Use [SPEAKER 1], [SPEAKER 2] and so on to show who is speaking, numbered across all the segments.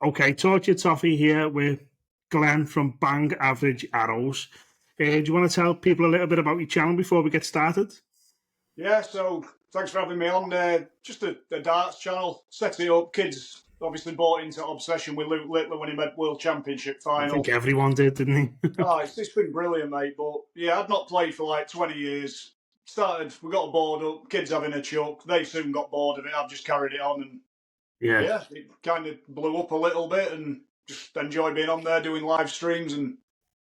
[SPEAKER 1] Okay, Torture Toffee here with Glenn from Bang Average Arrows. Do you want to tell people a little bit about your channel before we get started?
[SPEAKER 2] Yeah, so thanks for having me on. Just a darts channel. Set it up. Kids obviously bought into obsession with Luke Littler when he made World Championship
[SPEAKER 1] I
[SPEAKER 2] final.
[SPEAKER 1] think everyone did, didn't he?
[SPEAKER 2] It's been brilliant, mate. But yeah, I'd not played for like 20 years. We got bored up, kids having a chuck. They soon got bored of it. I've just carried it on, and
[SPEAKER 1] Yeah.
[SPEAKER 2] it kind of blew up a little bit, and just enjoy being on there doing live streams and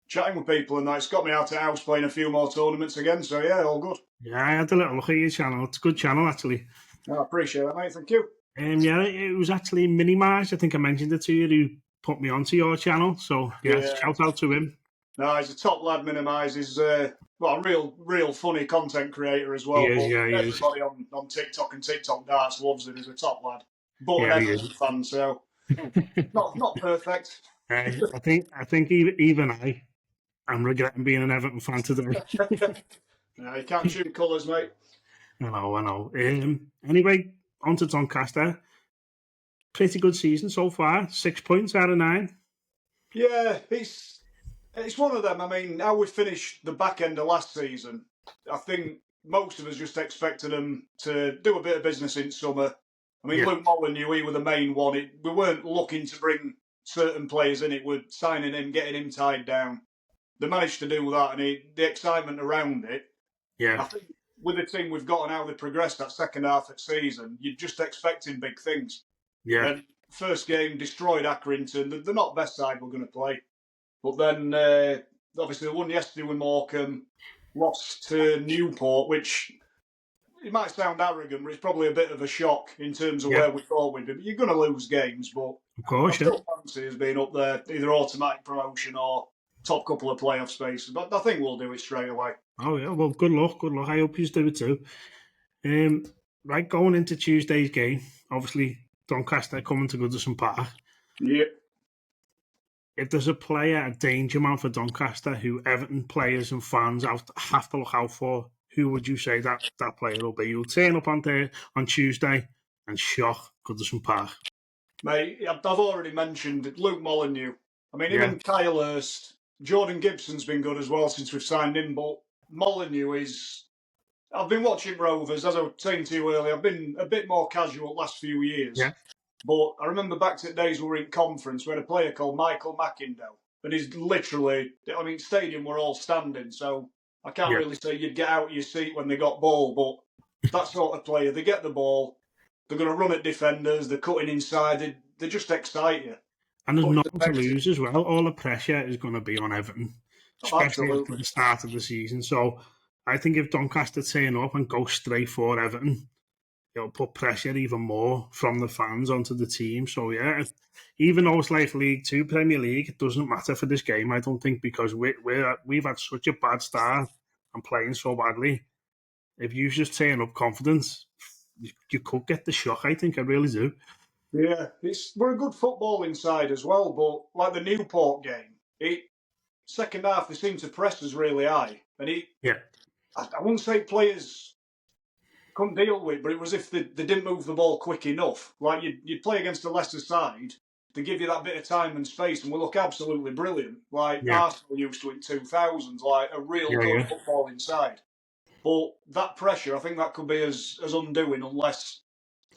[SPEAKER 2] chatting with people, and that's got me out of the house playing a few more tournaments again. So yeah, all good.
[SPEAKER 1] Yeah, I had a little look at your channel. It's a good channel, actually.
[SPEAKER 2] I appreciate that, mate. Thank you.
[SPEAKER 1] Yeah, it was actually Mini Mars. I think I mentioned it to you, who put me onto your channel. So, yeah, shout out to him.
[SPEAKER 2] No, he's a top lad, Minimise. He's a real funny content creator as well.
[SPEAKER 1] He is, yeah, he is.
[SPEAKER 2] Everybody on TikTok and TikTok darts loves him. He's a top lad. But
[SPEAKER 1] Yeah,
[SPEAKER 2] an
[SPEAKER 1] he
[SPEAKER 2] Everton fan, so not perfect.
[SPEAKER 1] I think even I'm regretting being an Everton fan today.
[SPEAKER 2] No, you can't shoot colours, mate.
[SPEAKER 1] I know. Anyway, on to Doncaster. Pretty good season so far. 6 points out of 9.
[SPEAKER 2] Yeah, it's one of them. I mean, how we finished the back end of last season, I think most of us just expected them to do a bit of business in summer. I mean, Luke Molyneux, he was the main one. We weren't looking to bring certain players in. It was signing him, getting him tied down. They managed to do that, and the excitement around it.
[SPEAKER 1] Yeah.
[SPEAKER 2] I think with the team we've got and how they progressed that second half of the season, you're just expecting big things.
[SPEAKER 1] Yeah.
[SPEAKER 2] And first game, destroyed Accrington. They're not the best side we're going to play. But then, obviously, they won yesterday with Morecambe, lost to Newport, which it might sound arrogant, but it's probably a bit of a shock in terms of where we thought we'd be. But you're going to lose games, but
[SPEAKER 1] of course,
[SPEAKER 2] I still fancy us being up there, either automatic promotion or top couple of playoff spaces. But I think we'll do it straight away.
[SPEAKER 1] Oh, yeah. Well, good luck. I hope you do it too. Right, going into Tuesday's game, obviously, Doncaster coming to Goodison Park.
[SPEAKER 2] Yeah.
[SPEAKER 1] If there's a player, a danger man for Doncaster, who Everton players and fans have to look out for, who would you say that player will be? You'll turn up on Tuesday and shock Goodison Park.
[SPEAKER 2] Mate, I've already mentioned Luke Molyneux. I mean, even Kyle Hurst, Jordan Gibson's been good as well since we've signed him, but Molyneux is... I've been watching Rovers, as I was saying to you earlier. I've been a bit more casual the last few years.
[SPEAKER 1] Yeah.
[SPEAKER 2] But I remember back to the days we were in conference, we had a player called Michael McIndoe. And he's literally, I mean, stadium were all standing, so I can't really say you'd get out of your seat when they got ball, but that sort of player, they get the ball, they're going to run at defenders, they're cutting inside, they just excite you.
[SPEAKER 1] And there's nothing to lose as well. All the pressure is going to be on Everton, especially at the start of the season. So I think if Doncaster turn up and go straight for Everton, it'll put pressure even more from the fans onto the team. So, yeah, even though it's like League 2, Premier League, it doesn't matter for this game, I don't think, because we've had such a bad start and playing so badly. If you just turn up confident, you could get the shock, I think. I really do.
[SPEAKER 2] Yeah, we're a good footballing side as well, but like the Newport game, second half, they seemed to press us really high. And I wouldn't say players couldn't deal with it, but it was if they didn't move the ball quick enough. Like you'd play against the Leicester side, they give you that bit of time and space, and we look absolutely brilliant. Like Arsenal used to in 2000s, like a real good footballing side. But that pressure, I think that could be as undoing unless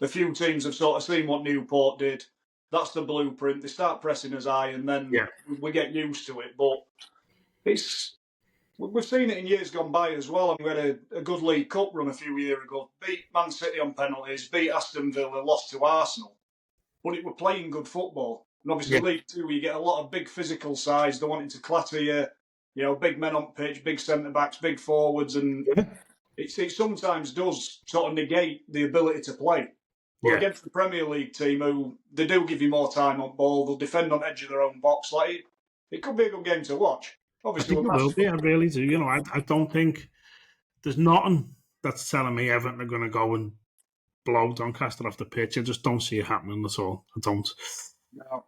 [SPEAKER 2] the few teams have sort of seen what Newport did. That's the blueprint. They start pressing us high, and then we get used to it. But we've seen it in years gone by as well. And we had a good League Cup run a few years ago. Beat Man City on penalties, beat Aston Villa, lost to Arsenal. But it were playing good football. And obviously League 2, you get a lot of big physical sides. They're wanting to clatter you, big men on pitch, big centre-backs, big forwards. And it sometimes does sort of negate the ability to play. But against the Premier League team, who they do give you more time on ball, they'll defend on edge of their own box. Like it could be a good game to watch. Obviously,
[SPEAKER 1] I think it will be. I really do. I don't think there's nothing that's telling me Everton are going to go and blow Doncaster off the pitch. I just don't see it happening at all. I don't.
[SPEAKER 2] No,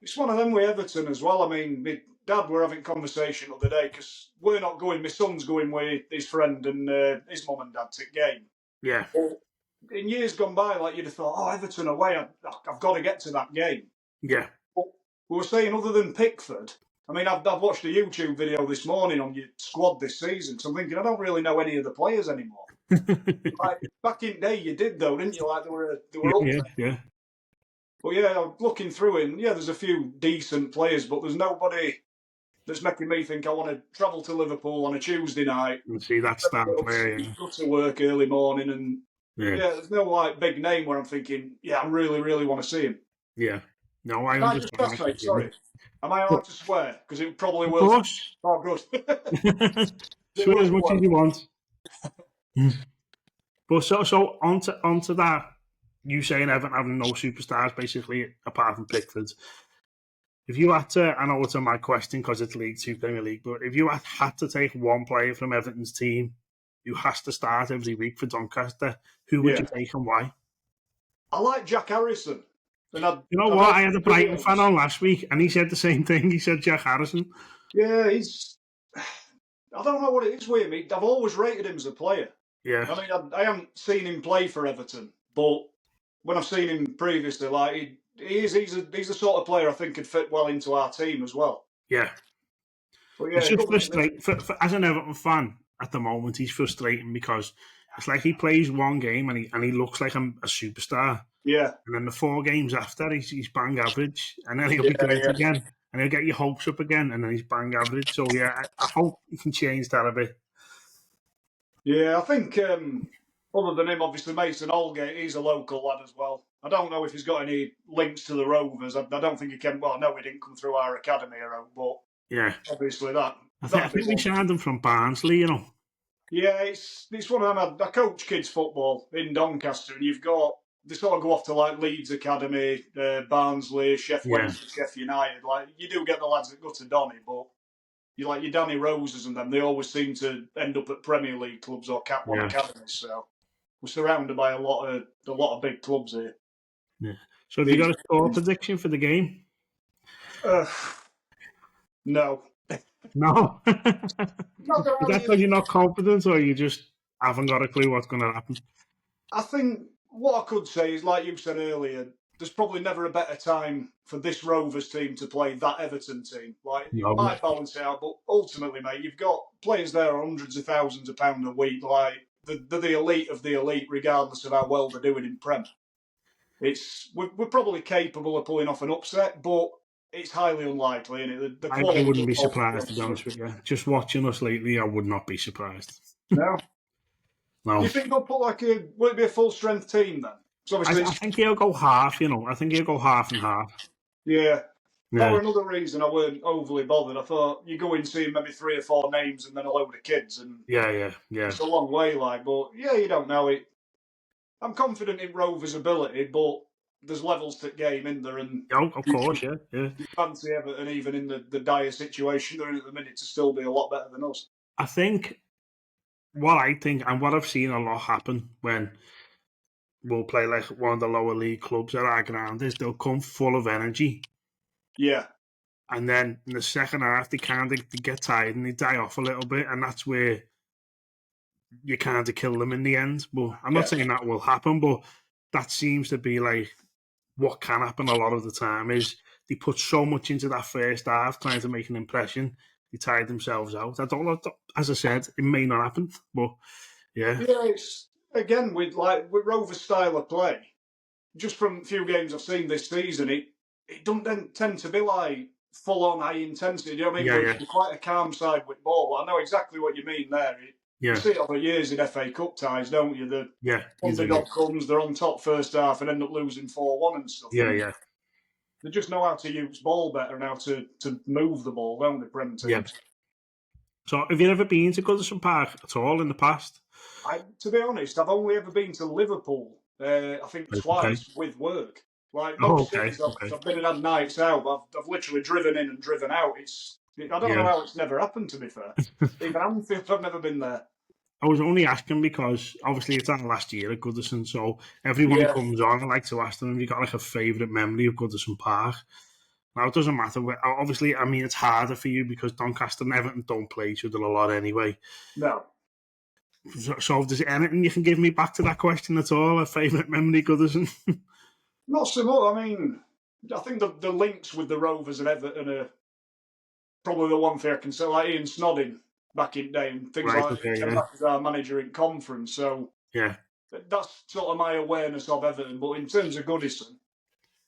[SPEAKER 2] it's one of them with Everton as well. I mean, my dad were having a conversation the other day because we're not going. My son's going with his friend and his mum and dad to game.
[SPEAKER 1] Yeah.
[SPEAKER 2] But in years gone by, like you'd have thought, Everton away, I've got to get to that game.
[SPEAKER 1] Yeah.
[SPEAKER 2] we were saying other than Pickford, I mean, I've watched a YouTube video this morning on your squad this season, because I'm thinking I don't really know any of the players anymore. Like, back in the day, you did though, didn't you? Like they were up there.
[SPEAKER 1] Yeah.
[SPEAKER 2] But yeah, looking through it, and yeah, there's a few decent players, but there's nobody that's making me think I want to travel to Liverpool on a Tuesday night
[SPEAKER 1] and see that star player.
[SPEAKER 2] Go to work early morning, and there's no like big name where I'm thinking, yeah, I really, really want to see him.
[SPEAKER 1] Yeah. No, I understand.
[SPEAKER 2] Mate, sorry. Am I allowed to swear? Because it probably will.
[SPEAKER 1] Of course.
[SPEAKER 2] Oh, good.
[SPEAKER 1] Swear as much as you want. But so onto that, you saying Everton having no superstars, basically, apart from Pickford. If you had to, I know it's a mad question because it's League Two, Premier League, but if you had to take one player from Everton's team who has to start every week for Doncaster, who would you take and why? I
[SPEAKER 2] like Jack Harrison.
[SPEAKER 1] You know what? I had a Brighton fan on last week, and he said the same thing. He said Jack Harrison.
[SPEAKER 2] Yeah, he's... I don't know what it is with him. I've always rated him as a player.
[SPEAKER 1] Yeah.
[SPEAKER 2] I mean, I haven't seen him play for Everton, but when I've seen him previously, like he's the sort of player I think could fit well into our team as well.
[SPEAKER 1] Yeah. But yeah, it's just frustrating. As an Everton fan, at the moment, he's frustrating because it's like he plays one game and he looks like a superstar.
[SPEAKER 2] Yeah.
[SPEAKER 1] And then the 4 games after, he's bang average. And then he'll be great again. And he'll get your hopes up again, and then he's bang average. So, yeah, I hope he can change that a bit.
[SPEAKER 2] Yeah, I think other than him, obviously, Mason Holgate, he's a local lad as well. I don't know if he's got any links to the Rovers. I don't think he can. Well, no, he didn't come through our academy, but
[SPEAKER 1] yeah,
[SPEAKER 2] obviously that.
[SPEAKER 1] I think we signed him from Barnsley, you know.
[SPEAKER 2] Yeah, it's one of them. I coach kids football in Doncaster, and you've got they sort of go off to like Leeds Academy, Barnsley, Sheffield Wednesday, Sheffield United. Like you do get the lads that go to Donny, but you like your Danny Roses and them. They always seem to end up at Premier League clubs or Cat 1 academies. So we're surrounded by a lot of big clubs here.
[SPEAKER 1] Yeah. So have you got a score prediction for the game?
[SPEAKER 2] No.
[SPEAKER 1] No. Is that because you're not confident, or you just haven't got a clue what's going to happen?
[SPEAKER 2] I think what I could say is, like you said earlier, there's probably never a better time for this Rovers team to play that Everton team. Like, it might balance it out, but ultimately, mate, you've got players there on hundreds of thousands of pounds a week. Like, they're the elite of the elite, regardless of how well they're doing in Prem. We're probably capable of pulling off an upset, but it's highly unlikely. And
[SPEAKER 1] I wouldn't be surprised, to be honest with you. Just watching us lately, I would not be surprised.
[SPEAKER 2] No? No. Do you think they'll put will it be a full strength team then?
[SPEAKER 1] I think he'll go half, you know. I think he'll go half and half.
[SPEAKER 2] Yeah. That was another reason I weren't overly bothered. I thought you go in seeing maybe 3 or 4 names and then a load of kids. And
[SPEAKER 1] yeah.
[SPEAKER 2] It's a long way, but yeah, you don't know it. I'm confident in Rovers' ability, but there's levels to the game in there. And
[SPEAKER 1] of course, yeah. You
[SPEAKER 2] fancy Everton, even in the dire situation they're in at the minute, to still be a lot better than us.
[SPEAKER 1] I think what I've seen a lot happen when we'll play like one of the lower league clubs at our ground is they'll come full of energy.
[SPEAKER 2] Yeah.
[SPEAKER 1] And then in the second half, they kind of get tired and they die off a little bit. And that's where you kind of kill them in the end. But I'm not saying that will happen, but that seems to be like what can happen a lot of the time is they put so much into that first half trying to make an impression. They tired themselves out. I don't know. As I said, it may not happen, but yeah.
[SPEAKER 2] Yeah, it's again with Rovers' style of play. Just from a few games I've seen this season, it doesn't tend to be like full on high intensity. You know what I mean? It's quite a calm side with ball. But I know exactly what you mean there. You see it over years in FA Cup ties, don't you? The underdog comes, they're on top first half and end up losing 4-1 and stuff.
[SPEAKER 1] Yeah.
[SPEAKER 2] They just know how to use ball better and how to move the ball, don't they, Prem teams?
[SPEAKER 1] Yeah. So, have you ever been to Goodison Park at all in the past?
[SPEAKER 2] To be honest, I've only ever been to Liverpool, I think twice with work. Like most cities, I've been and had nights out, but I've literally driven in and driven out. I don't know how it's never happened, to be fair. Even Anfield, I've never been there.
[SPEAKER 1] I was only asking because obviously it's our last year at Goodison, so everyone who comes on, I like to ask them, have you got like a favourite memory of Goodison Park? Now, it doesn't matter. Obviously, I mean, it's harder for you because Doncaster and Everton don't play each other a lot anyway.
[SPEAKER 2] No.
[SPEAKER 1] So, is there anything you can give me back to that question at all? A favourite memory, Goodison?
[SPEAKER 2] Not so much. I mean, I think the links with the Rovers and Everton are probably the one thing I can say. Like Ian Snodding back in day and things
[SPEAKER 1] Right,
[SPEAKER 2] like
[SPEAKER 1] okay,
[SPEAKER 2] came back as our manager in conference. So
[SPEAKER 1] yeah,
[SPEAKER 2] that's sort of my awareness of Everton. But in terms of Goodison,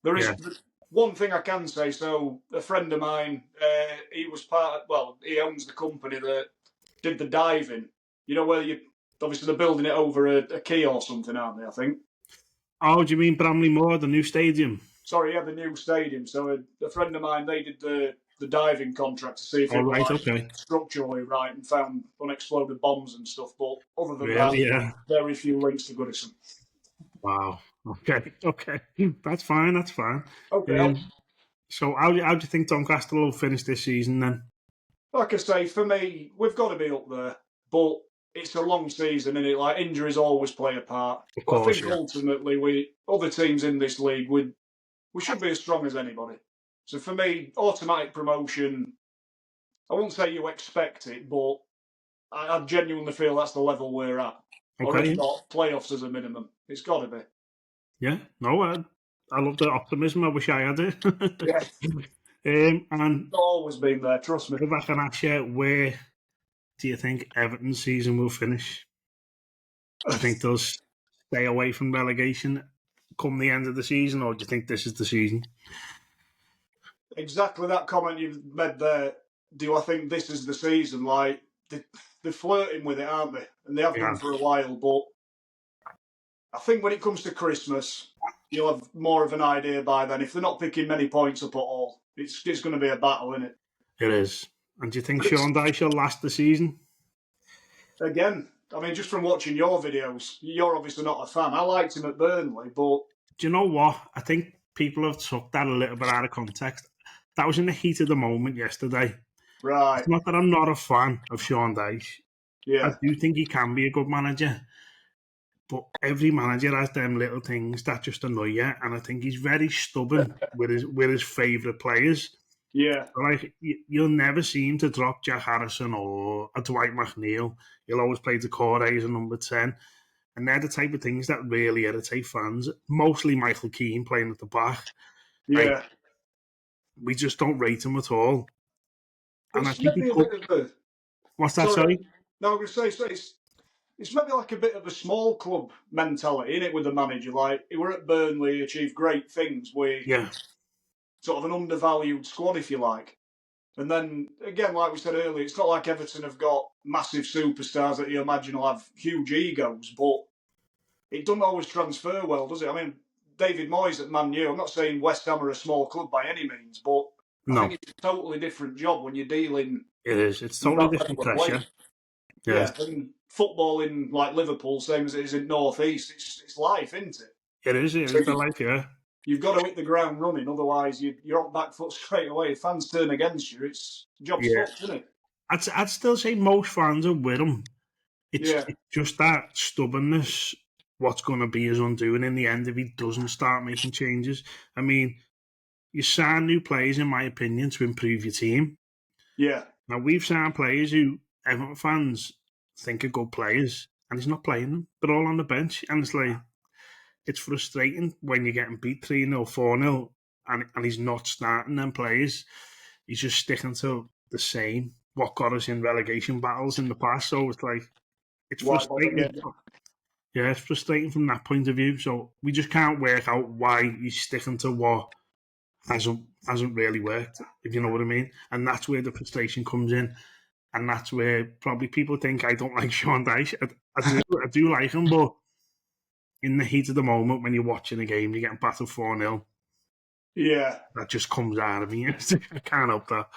[SPEAKER 2] there is
[SPEAKER 1] yeah.
[SPEAKER 2] one thing I can say. So a friend of mine, he was he owns the company that did the diving. You know where obviously they're building it over a quay or something, aren't they? I think.
[SPEAKER 1] Oh, do you mean Bramley Moore, the new stadium?
[SPEAKER 2] Sorry, yeah, the new stadium. So a friend of mine, they did the diving contract to see if
[SPEAKER 1] Oh,
[SPEAKER 2] it was
[SPEAKER 1] right,
[SPEAKER 2] like
[SPEAKER 1] okay.
[SPEAKER 2] structurally right and found unexploded bombs and stuff. But other than that,
[SPEAKER 1] Really, yeah.
[SPEAKER 2] very few links to Goodison.
[SPEAKER 1] Wow. Okay, okay. That's fine, that's fine.
[SPEAKER 2] Okay,
[SPEAKER 1] So how do you think Doncaster will finish this season then?
[SPEAKER 2] like I say, for me, we've got to be up there, but it's a long season, and like injuries always play a part.
[SPEAKER 1] Of
[SPEAKER 2] But I
[SPEAKER 1] course,
[SPEAKER 2] think
[SPEAKER 1] yeah.
[SPEAKER 2] ultimately, other teams in this league, we should be as strong as anybody. So for me, automatic promotion. I won't say you expect it, but I genuinely feel that's the level we're at. Or
[SPEAKER 1] Okay,
[SPEAKER 2] if
[SPEAKER 1] yeah.
[SPEAKER 2] not, playoffs as a minimum. It's got to be.
[SPEAKER 1] Yeah, no, I love the optimism. I wish I had it.
[SPEAKER 2] Yeah,
[SPEAKER 1] And
[SPEAKER 2] it's always been there, trust me.
[SPEAKER 1] if I can ask you, where do you think Everton's season will finish? Do you think they'll stay away from relegation come the end of the season, or do you think this is the season?
[SPEAKER 2] Exactly that comment you've made there. Do I think this is the season? Like, they're flirting with it, aren't they? And they have
[SPEAKER 1] Yeah,
[SPEAKER 2] done for a while, but I think when it comes to Christmas, you'll have more of an idea by then. If they're not picking many points up at all, it's going to be a battle, isn't it?
[SPEAKER 1] it is. And do you think
[SPEAKER 2] But it's,
[SPEAKER 1] Sean Dyche will last the season?
[SPEAKER 2] again, I mean, just from watching your videos, you're obviously not a fan. I liked him at Burnley, but
[SPEAKER 1] Do you know what? I think people have took that a little bit out of context. That was in the heat of the moment yesterday.
[SPEAKER 2] right,
[SPEAKER 1] It's not that I'm not a fan of Sean Dyche. I
[SPEAKER 2] yeah,
[SPEAKER 1] do think he can be a good manager, but every manager has them little things that just annoy you, and I think he's very stubborn with his favourite players.
[SPEAKER 2] yeah,
[SPEAKER 1] Like you'll never see him to drop Jack Harrison or a Dwight McNeil. He'll always play Decore as a number 10. And they're the type of things that really irritate fans. Mostly Michael Keane playing at the back. Like,
[SPEAKER 2] yeah.
[SPEAKER 1] we just don't rate him at all. And I
[SPEAKER 2] It's
[SPEAKER 1] think he
[SPEAKER 2] maybe a
[SPEAKER 1] could.
[SPEAKER 2] bit of a.
[SPEAKER 1] What's that,
[SPEAKER 2] Sorry,
[SPEAKER 1] sorry?
[SPEAKER 2] no, I'm going to say so. It's maybe like a bit of a small club mentality, in it, with the manager. Like, he were at Burnley, achieved great things with
[SPEAKER 1] Yeah,
[SPEAKER 2] sort of an undervalued squad, if you like. And then, again, like we said earlier, it's not like Everton have got massive superstars that you imagine will have huge egos, but it doesn't always transfer well, does it? I mean, David Moyes at Man U, I'm not saying West Ham are a small club by any means, but I think
[SPEAKER 1] no,
[SPEAKER 2] it's a totally different job when you're dealing
[SPEAKER 1] it is. It's
[SPEAKER 2] with
[SPEAKER 1] totally
[SPEAKER 2] that
[SPEAKER 1] different
[SPEAKER 2] level of play.
[SPEAKER 1] pressure. Yeah,
[SPEAKER 2] Yeah, and football in like Liverpool, same as it is in North East, it's life, isn't it?
[SPEAKER 1] it is. It
[SPEAKER 2] So
[SPEAKER 1] is the life, yeah.
[SPEAKER 2] you've got to hit the ground running, otherwise you're on back foot straight away. If fans turn against you, it's job's
[SPEAKER 1] Yeah.
[SPEAKER 2] fucked, isn't it?
[SPEAKER 1] I'd still say most fans are with him.
[SPEAKER 2] Yeah,
[SPEAKER 1] It's just that stubbornness, what's going to be his undoing in the end if he doesn't start making changes. I mean, you sign new players, in my opinion, to improve your team.
[SPEAKER 2] yeah,
[SPEAKER 1] Now, we've signed players who Everton fans think are good players, and he's not playing them. They're all on the bench, and it's like, it's frustrating when you're getting beat 3-0, 4-0, and he's not starting them players. He's just sticking to the same, what got us in relegation battles in the past. So it's like, it's
[SPEAKER 2] why bother
[SPEAKER 1] frustrating.
[SPEAKER 2] getting?
[SPEAKER 1] Yeah, it's frustrating from that point of view. So we just can't work out why he's sticking to what hasn't really worked, if you know what I mean. And that's where the frustration comes in. And that's where probably people think I don't like Sean Dyche. I do like him, but in the heat of the moment when you're watching a game, you're getting battered 4-0.
[SPEAKER 2] Yeah,
[SPEAKER 1] That just comes out of me. I can't help that.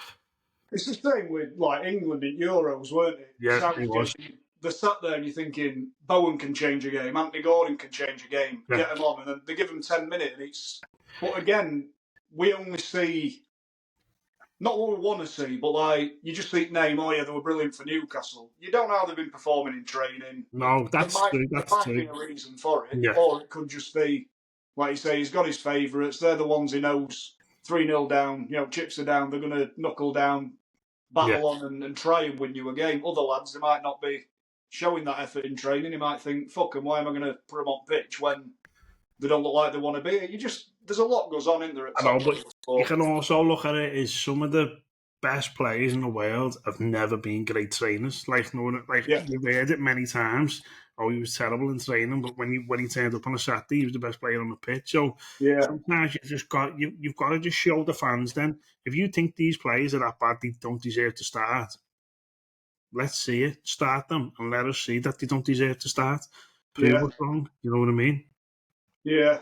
[SPEAKER 2] it's the same with like England in Euros, weren't it?
[SPEAKER 1] Yeah, it was.
[SPEAKER 2] They're sat there and you're thinking Bowen can change a game, Anthony Gordon can change a game,
[SPEAKER 1] Yeah.
[SPEAKER 2] get them on, and then they give them 10 minutes, and it's. But again, we only see not what we want to see, but like you just think, name, oh yeah, they were brilliant for Newcastle. You don't know how they've been performing in training.
[SPEAKER 1] No, that's true.
[SPEAKER 2] There
[SPEAKER 1] That's
[SPEAKER 2] might be
[SPEAKER 1] true.
[SPEAKER 2] a reason for it,
[SPEAKER 1] Yeah,
[SPEAKER 2] or it could just be, like you say, he's got his favourites. They're the ones he knows 3-0 down, chips are down, they're going to knuckle down,
[SPEAKER 1] yeah,
[SPEAKER 2] battle on and try and win you a game. Other lads, they might not be showing that effort in training. You might think, fuck them, why am I going to put them on pitch when they don't look like they want to be? there's a lot goes on in there at top level.
[SPEAKER 1] You can also look at it as some of the best players in the world have never been great trainers. Like you've heard it many times. Oh, he was terrible in training, but when he turned up on a Saturday, he was the best player on the pitch. So sometimes you've got to just show the fans. Then, if you think these players are that bad, they don't deserve to start. Let's see it. Start them and let us see that they don't deserve to start. Prove us wrong. You know what I mean?
[SPEAKER 2] Yeah.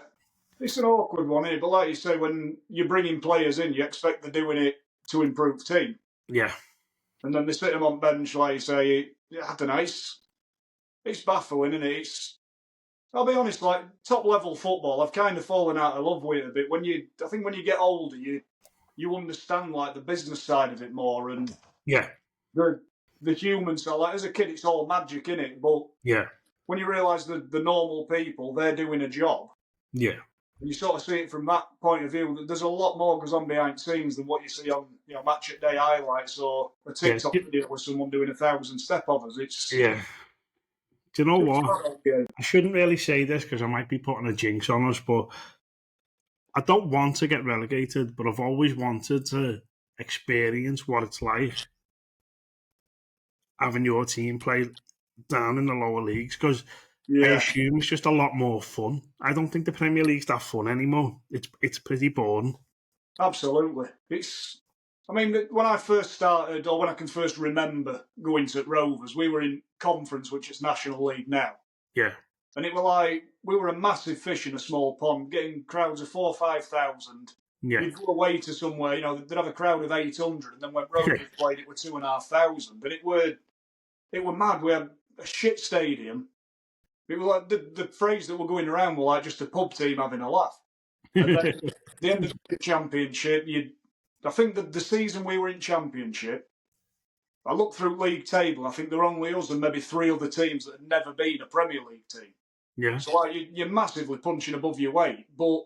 [SPEAKER 2] It's an awkward one, but like you say, when you're bringing players in, you expect they're doing it to improve the team.
[SPEAKER 1] Yeah.
[SPEAKER 2] And then they sit them on bench, like you say, I don't know, it's baffling, isn't it? I'll be honest, like top level football, I've kind of fallen out of love with it a bit. I think when you get older, you understand like the business side of it more, and the human side. Like as a kid, it's all magic, innit? But when you realise the normal people, they're doing a job.
[SPEAKER 1] Yeah.
[SPEAKER 2] And you sort of see it from that point of view. That there's a lot more goes on behind the scenes than what you see on match at day highlights or a TikTok video with someone doing 1,000 step overs. Do
[SPEAKER 1] you know what? I shouldn't really say this because I might be putting a jinx on us, but I don't want to get relegated, but I've always wanted to experience what it's like having your team play down in the lower leagues because I assume it's just a lot more fun. I don't think the Premier League's that fun anymore. It's pretty boring.
[SPEAKER 2] Absolutely. When I first started, or when I can first remember going to Rovers, we were in Conference, which is National League now.
[SPEAKER 1] Yeah.
[SPEAKER 2] And it was like, we were a massive fish in a small pond, getting crowds of 4,000 or 5,000.
[SPEAKER 1] Yeah.
[SPEAKER 2] You'd go away to somewhere, they'd have a crowd of 800, and then when Rovers played, it were 2,500. But it were mad. We had a shit stadium. It was like the phrase that were going around were like just a pub team having a laugh. And then at the end of the championship, I think that the season we were in championship, I looked through league table, I think there were only us and maybe 3 other teams that had never been a Premier League team.
[SPEAKER 1] Yeah.
[SPEAKER 2] So like, you're massively punching above your weight. But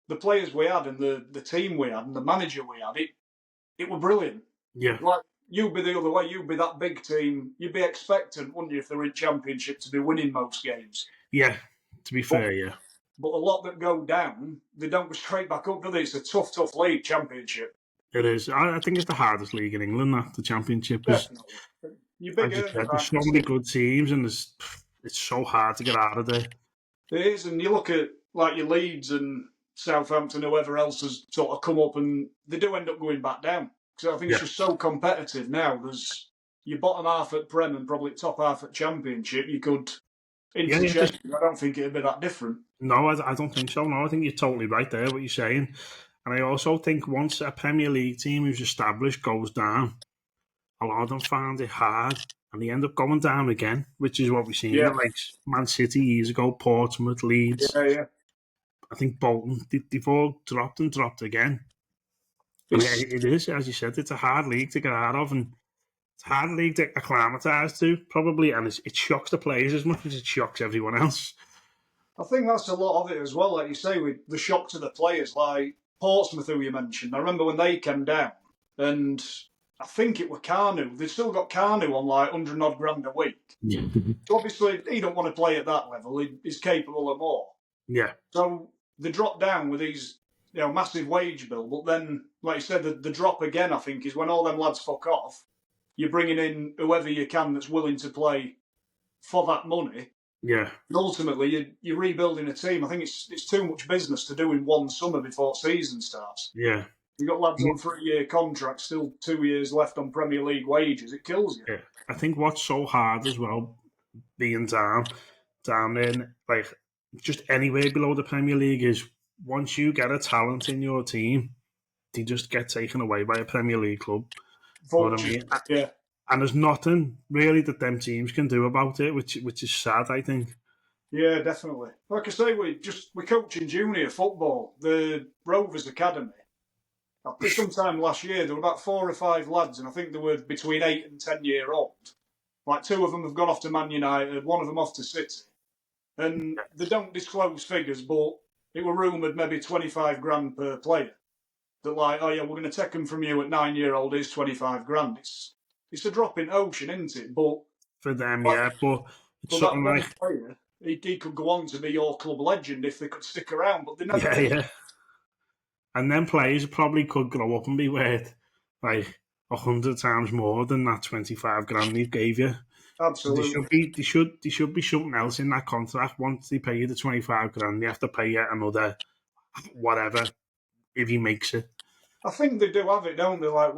[SPEAKER 2] the players we had and the team we had and the manager we had, it were brilliant.
[SPEAKER 1] Yeah.
[SPEAKER 2] Like, you'd be the other way, you'd be that big team, you'd be expectant, wouldn't you, if they were in championship to be winning most games.
[SPEAKER 1] Yeah, to be fair, yeah.
[SPEAKER 2] But a lot that go down, they don't go straight back up, do they? It's a tough league, championship.
[SPEAKER 1] It is. I think it's the hardest league in England, the championship is. There's so many good teams and it's so hard to get out of there.
[SPEAKER 2] It is, and you look at like your Leeds and Southampton, whoever else has sort of come up, and they do end up going back down. Because I think it's just so competitive now. There's your bottom half at Prem and probably top half at Championship. You could interchange. I don't think it'd be that different.
[SPEAKER 1] No, I don't think so. No, I think you're totally right there, what you're saying. And I also think once a Premier League team who's established goes down, a lot of them find it hard and they end up going down again, which is what we've seen. Like Man City years ago, Portsmouth, Leeds.
[SPEAKER 2] Yeah.
[SPEAKER 1] I think Bolton, they've all dropped and dropped again. And it is, as you said, it's a hard league to get out of, and it's a hard league to acclimatise to, probably, and it shocks the players as much as it shocks everyone else.
[SPEAKER 2] I think that's a lot of it as well, like you say, with the shock to the players, like Portsmouth, who you mentioned. I remember when they came down, and I think it were Carnu. They've still got Carnu on like 100 odd grand a week.
[SPEAKER 1] Yeah.
[SPEAKER 2] So obviously, he don't want to play at that level. He's capable of more.
[SPEAKER 1] Yeah.
[SPEAKER 2] So they drop down with these, massive wage bill. But then, like you said, the drop again, I think, is when all them lads fuck off. You're bringing in whoever you can that's willing to play for that money.
[SPEAKER 1] Yeah.
[SPEAKER 2] And ultimately, you're rebuilding a team. I think it's too much business to do in one summer before season starts.
[SPEAKER 1] Yeah.
[SPEAKER 2] You've got lads on 3-year contracts, still 2 years left on Premier League wages. It kills you.
[SPEAKER 1] Yeah. I think what's so hard as well, being down in, like, just anywhere below the Premier League, is once you get a talent in your team, they just get taken away by a Premier League club. You know what I mean?
[SPEAKER 2] Yeah.
[SPEAKER 1] And there's nothing really that them teams can do about it, which is sad, I think.
[SPEAKER 2] Yeah, definitely. Like I say, we're coaching junior football, the Rovers Academy. Sometime last year, there were about 4 or 5 lads, and I think they were between 8 and 10-year-old. Like 2 of them have gone off to Man United, 1 of them off to City. And they don't disclose figures, but it were rumoured maybe 25 grand per player. That like, oh yeah, we're going to take them from you at 9-year-old is 25 grand. It's a drop in ocean, isn't it? But
[SPEAKER 1] for them, but it's something
[SPEAKER 2] that
[SPEAKER 1] like
[SPEAKER 2] player, he could go on to be your club legend if they could stick around, but they never.
[SPEAKER 1] Yeah. And then players probably could grow up and be worth like 100 times more than that 25 grand they gave you.
[SPEAKER 2] Absolutely.
[SPEAKER 1] There should be something else in that contract. Once they pay you the 25 grand, they have to pay you another whatever if he makes it.
[SPEAKER 2] I think they do have it, don't they? Like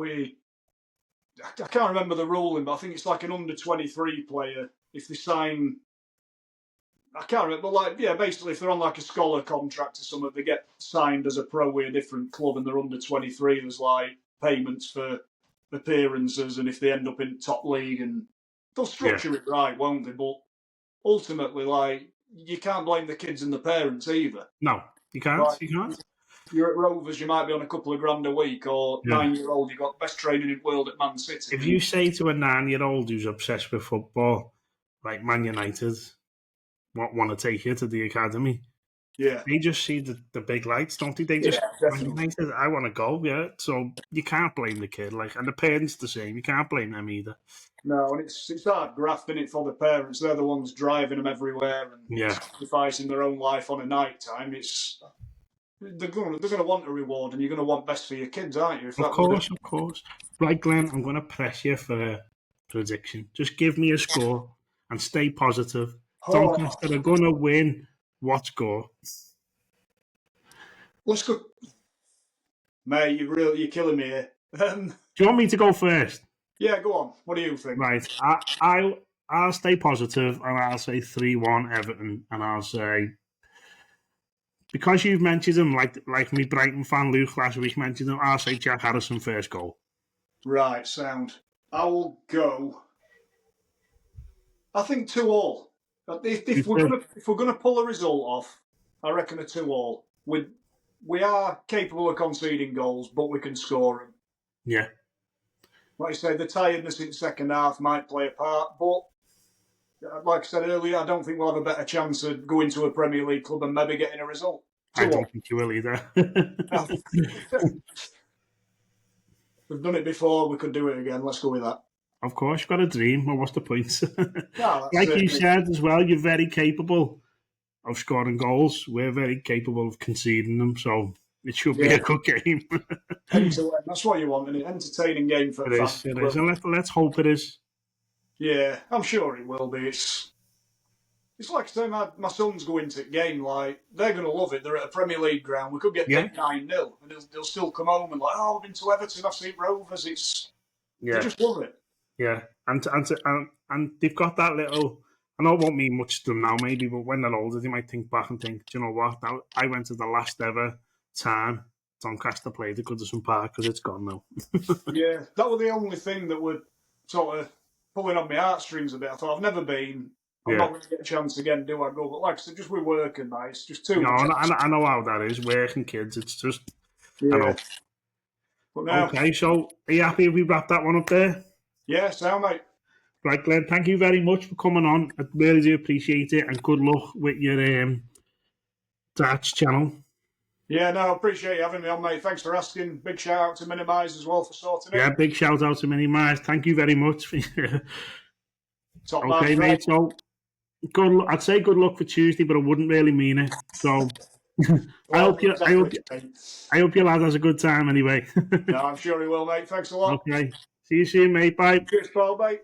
[SPEAKER 2] I can't remember the ruling, but I think it's like an under 23 player. If they sign, I can't remember, but like, yeah, basically if they're on like a scholar contract or something, they get signed as a pro with a different club and they're under 23, there's like payments for appearances, and if they end up in top league, and they'll structure it right, won't they? But ultimately, like, you can't blame the kids and the parents either.
[SPEAKER 1] No, you can't. Like, you can't.
[SPEAKER 2] You're at Rovers, you might be on a couple of grand a week, or 9-year-old, you've got best training in the world at Man City.
[SPEAKER 1] If you say to a 9-year-old who's obsessed with football, like Man United, want to take you to the academy, they just see the big lights, don't they? They just, Man United, I want to go, So you can't blame the kid, like, and the parents the same. You can't blame them either.
[SPEAKER 2] No, and it's hard grafting it for the parents. They're the ones driving them everywhere and sacrificing their own life on a night time. They're going to want a reward, and you're going to want best for your kids, aren't you?
[SPEAKER 1] Of course. Right, Glenn, I'm going to press you for a prediction. Just give me a score and stay positive. Doncaster are going to win. What score?
[SPEAKER 2] Let's go. Mate, you're killing me here.
[SPEAKER 1] Do you want me to go first?
[SPEAKER 2] Yeah, go on. What do you think?
[SPEAKER 1] Right, I'll stay positive, and I'll say 3-1 Everton, and I'll say, because you've mentioned him, like me Brighton fan Luke last week mentioned him, I'll say Jack Harrison first goal.
[SPEAKER 2] Right, sound. I will go. I think 2-2. If we're gonna pull a result off, I reckon a 2-2. We are capable of conceding goals, but we can score them.
[SPEAKER 1] Yeah.
[SPEAKER 2] Like I say, the tiredness in second half might play a part, but like I said earlier, I don't think we'll have a better chance of going to a Premier League club and maybe getting a result.
[SPEAKER 1] I don't think you will either.
[SPEAKER 2] We've done it before, we could do it again. Let's go with that.
[SPEAKER 1] Of course, you've got a dream. Well, what's the point? Like you said as well, you're very capable of scoring goals. We're very capable of conceding them, so it should be a good game.
[SPEAKER 2] That's what you want, an entertaining game for fans.
[SPEAKER 1] It is, and let's hope it is.
[SPEAKER 2] Yeah, I'm sure it will be. It's like I say, my son's going to the game, like, they're going to love it. They're at a Premier League ground. We could get 9-0, and they'll still come home and like, oh, I've been to Everton, I've seen Rovers. They just love it.
[SPEAKER 1] Yeah, and they've got that little, I know it won't mean much to them now, maybe, but when they're older, they might think back and think, do you know what? I went to the last ever time Doncaster played at Goodison Park because it's gone now.
[SPEAKER 2] Yeah, that was the only thing that would sort of pulling on my heartstrings a bit. I thought, I've never been. I'm not going to get a chance again, do I go? But like I said, just with work and that, it's just too much.
[SPEAKER 1] I know how that is, working kids. It's just, I know. But now, okay, so are you happy if we wrap that one up there?
[SPEAKER 2] Yeah, sound, mate.
[SPEAKER 1] Right, Glenn, thank you very much for coming on. I really do appreciate it, and good luck with your darts channel. Yeah, no, I appreciate you having me on, mate. Thanks for asking. Big shout out to Minimise as well for sorting it. Yeah, big shout out to Minimise. Thank you very much. Okay, mate. So, I'd say good luck for Tuesday, but I wouldn't really mean it. So, I hope your lad has a good time anyway. No, I'm sure he will, mate. Thanks a lot. Okay. See you soon, mate. Bye. Cheers, Paul. Bye.